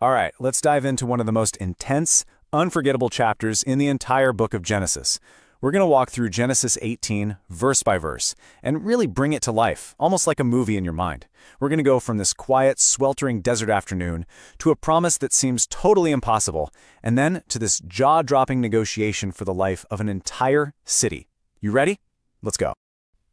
All right, let's dive into one of the most intense, unforgettable chapters in the entire book of Genesis. We're going to walk through Genesis 18, verse by verse, and really bring it to life, almost like a movie in your mind. We're going to go from this quiet, sweltering desert afternoon to a promise that seems totally impossible, and then to this jaw-dropping negotiation for the life of an entire city. You ready? Let's go.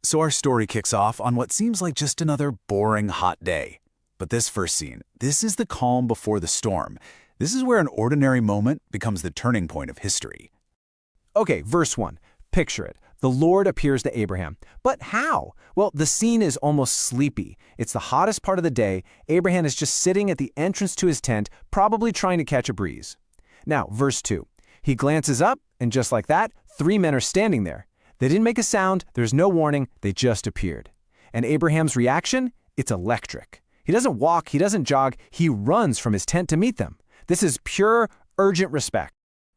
So our story kicks off on what seems like just another boring hot day. But this first scene, this is the calm before the storm. This is where an ordinary moment becomes the turning point of history. Okay, verse 1. Picture it. The Lord appears to Abraham. But how? Well, the scene is almost sleepy. It's the hottest part of the day. Abraham is just sitting at the entrance to his tent, probably trying to catch a breeze. Now, verse 2. He glances up, and just like that, 3 men are standing there. They didn't make a sound, there's no warning, they just appeared. And Abraham's reaction? It's electric. He doesn't walk, he doesn't jog, he runs from his tent to meet them. This is pure, urgent respect.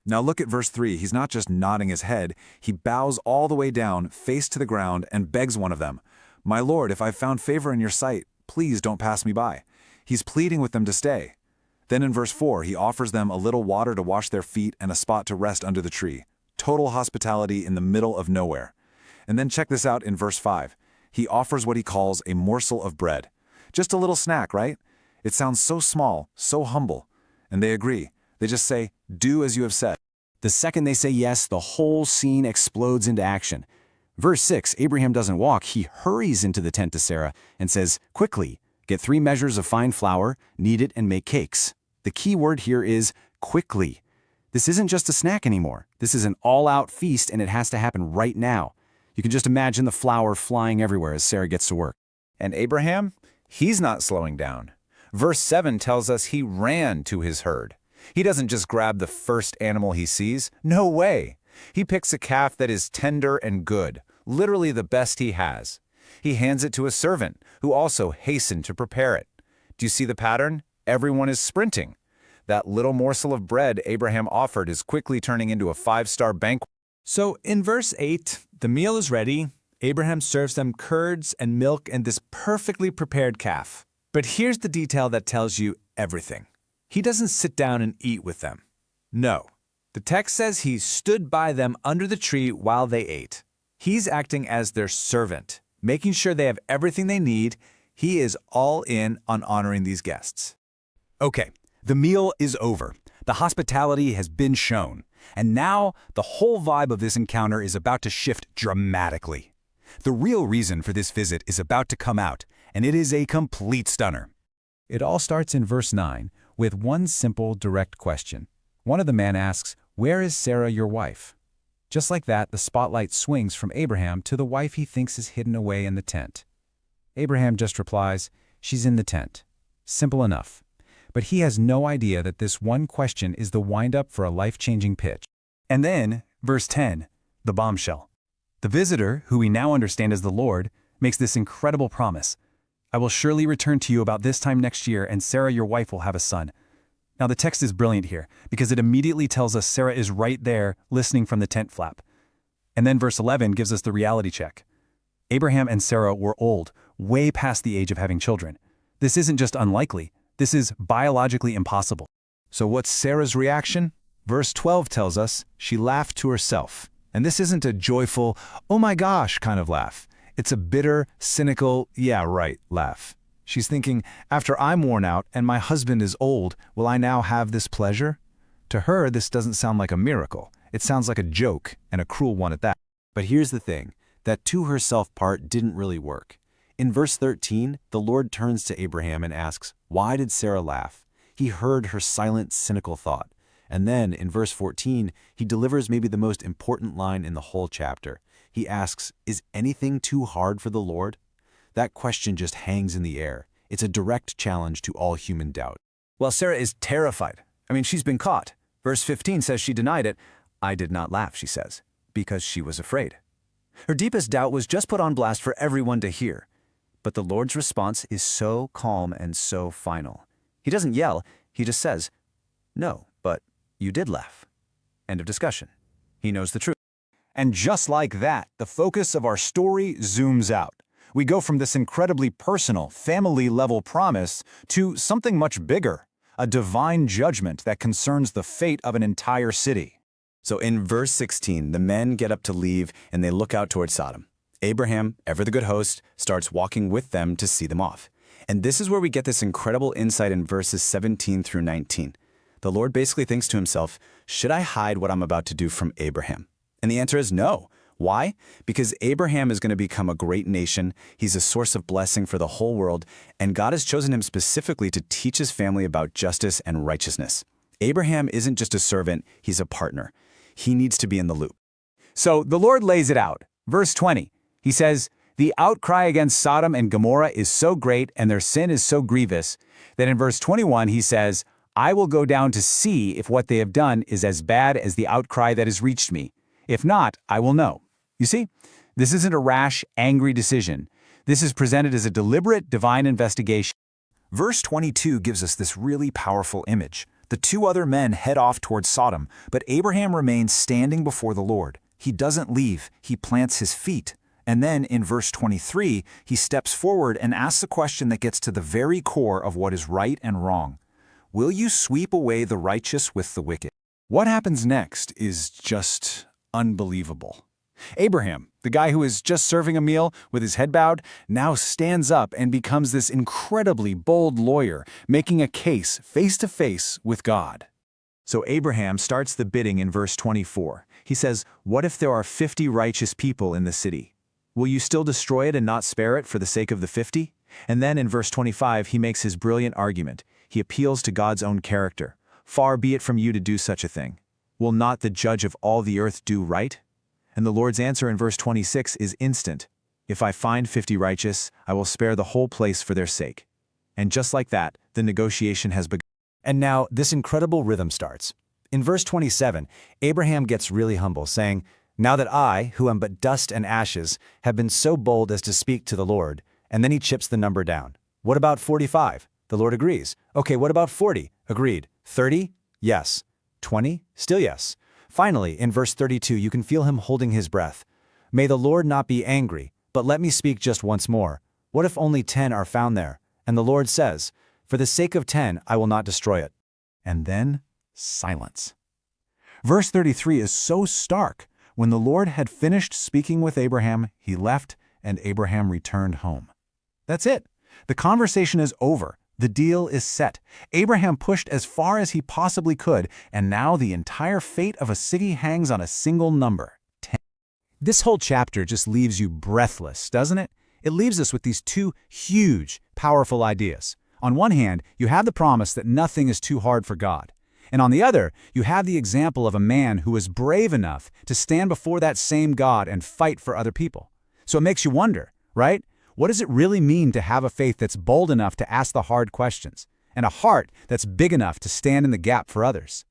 Now look at verse 3. He's not just nodding his head, he bows all the way down, face to the ground, and begs one of them, "My Lord, if I've found favor in your sight, please don't pass me by." He's pleading with them to stay. Then in verse 4, he offers them a little water to wash their feet and a spot to rest under the tree. Total hospitality in the middle of nowhere. And then check this out in verse 5. He offers what he calls a morsel of bread. Just a little snack, right? It sounds so small, so humble. And they agree. They just say, "Do as you have said." The second they say yes, the whole scene explodes into action. Verse 6, Abraham doesn't walk, he hurries into the tent to Sarah and says, "Quickly, get 3 measures of fine flour, knead it, and make cakes." The key word here is quickly. This isn't just a snack anymore. This is an all-out feast, and it has to happen right now. You can just imagine the flour flying everywhere as Sarah gets to work. And Abraham, he's not slowing down. Verse 7 tells us he ran to his herd. He doesn't just grab the first animal he sees. No way. He picks a calf that is tender and good, literally the best he has. He hands it to a servant, who also hastened to prepare it. Do you see the pattern? Everyone is sprinting. That little morsel of bread Abraham offered is quickly turning into a 5-star banquet. So in verse 8, the meal is ready. Abraham serves them curds and milk and this perfectly prepared calf. But here's the detail that tells you everything. He doesn't sit down and eat with them. No. The text says he stood by them under the tree while they ate. He's acting as their servant, making sure they have everything they need. He is all in on honoring these guests. Okay, the meal is over. The hospitality has been shown. And now, the whole vibe of this encounter is about to shift dramatically. The real reason for this visit is about to come out, and it is a complete stunner. It all starts in verse 9 with one simple, direct question. One of the men asks, "Where is Sarah, your wife?" Just like that, the spotlight swings from Abraham to the wife he thinks is hidden away in the tent. Abraham just replies, "She's in the tent." Simple enough. But he has no idea that this one question is the wind-up for a life-changing pitch. And then, verse 10, the bombshell. The visitor, who we now understand as the Lord, makes this incredible promise. "I will surely return to you about this time next year, and Sarah your wife will have a son." Now the text is brilliant here, because it immediately tells us Sarah is right there, listening from the tent flap. And then verse 11 gives us the reality check. Abraham and Sarah were old, way past the age of having children. This isn't just unlikely. This is biologically impossible. So what's Sarah's reaction? Verse 12 tells us she laughed to herself. And this isn't a joyful, "oh my gosh" kind of laugh. It's a bitter, cynical, "yeah, right" laugh. She's thinking, after I'm worn out and my husband is old, will I now have this pleasure? To her, this doesn't sound like a miracle. It sounds like a joke, and a cruel one at that. But here's the thing, that to herself part didn't really work. In verse 13, the Lord turns to Abraham and asks, "Why did Sarah laugh?" He heard her silent, cynical thought. And then, in verse 14, he delivers maybe the most important line in the whole chapter. He asks, "Is anything too hard for the Lord?" That question just hangs in the air. It's a direct challenge to all human doubt. Well, Sarah is terrified. She's been caught. Verse 15 says she denied it. "I did not laugh," she says, because she was afraid. Her deepest doubt was just put on blast for everyone to hear. But the Lord's response is so calm and so final. He doesn't yell, he just says, "No, but you did laugh." End of discussion. He knows the truth. And just like that, the focus of our story zooms out. We go from this incredibly personal, family-level promise to something much bigger, a divine judgment that concerns the fate of an entire city. So in verse 16, the men get up to leave and they look out towards Sodom. Abraham, ever the good host, starts walking with them to see them off. And this is where we get this incredible insight in verses 17 through 19. The Lord basically thinks to himself, should I hide what I'm about to do from Abraham? And the answer is no. Why? Because Abraham is going to become a great nation, he's a source of blessing for the whole world, and God has chosen him specifically to teach his family about justice and righteousness. Abraham isn't just a servant, he's a partner. He needs to be in the loop. So the Lord lays it out. Verse 20, he says, "The outcry against Sodom and Gomorrah is so great and their sin is so grievous," that in verse 21 he says, "I will go down to see if what they have done is as bad as the outcry that has reached me. If not, I will know." You see, this isn't a rash, angry decision. This is presented as a deliberate divine investigation. Verse 22 gives us this really powerful image. The two other men head off towards Sodom, but Abraham remains standing before the Lord. He doesn't leave, he plants his feet. And then in verse 23, he steps forward and asks a question that gets to the very core of what is right and wrong. Will you sweep away the righteous with the wicked? What happens next is just unbelievable. Abraham, the guy who is just serving a meal with his head bowed, now stands up and becomes this incredibly bold lawyer, making a case face to face with God. So Abraham starts the bidding in verse 24. He says, "What if there are 50 righteous people in the city? Will you still destroy it and not spare it for the sake of the 50? And then in verse 25, he makes his brilliant argument. He appeals to God's own character. "Far be it from you to do such a thing. Will not the judge of all the earth do right?" And the Lord's answer in verse 26 is instant. "If I find 50 righteous, I will spare the whole place for their sake." And just like that, the negotiation has begun. And now this incredible rhythm starts. In verse 27, Abraham gets really humble, saying, "Now that I, who am but dust and ashes, have been so bold as to speak to the Lord," and then he chips the number down. "What about 45? The Lord agrees. "Okay, what about 40? Agreed. 30? Yes. 20? Still yes. Finally, in verse 32, you can feel him holding his breath. "May the Lord not be angry, but let me speak just once more. What if only 10 are found there?" And the Lord says, "For the sake of 10, I will not destroy it." And then silence. Verse 33 is so stark. When the Lord had finished speaking with Abraham, he left, and Abraham returned home. That's it. The conversation is over. The deal is set. Abraham pushed as far as he possibly could, and now the entire fate of a city hangs on a single number, 10. This whole chapter just leaves you breathless, doesn't it? It leaves us with these two huge, powerful ideas. On one hand, you have the promise that nothing is too hard for God. And on the other, you have the example of a man who was brave enough to stand before that same God and fight for other people. So it makes you wonder, right? What does it really mean to have a faith that's bold enough to ask the hard questions, and a heart that's big enough to stand in the gap for others?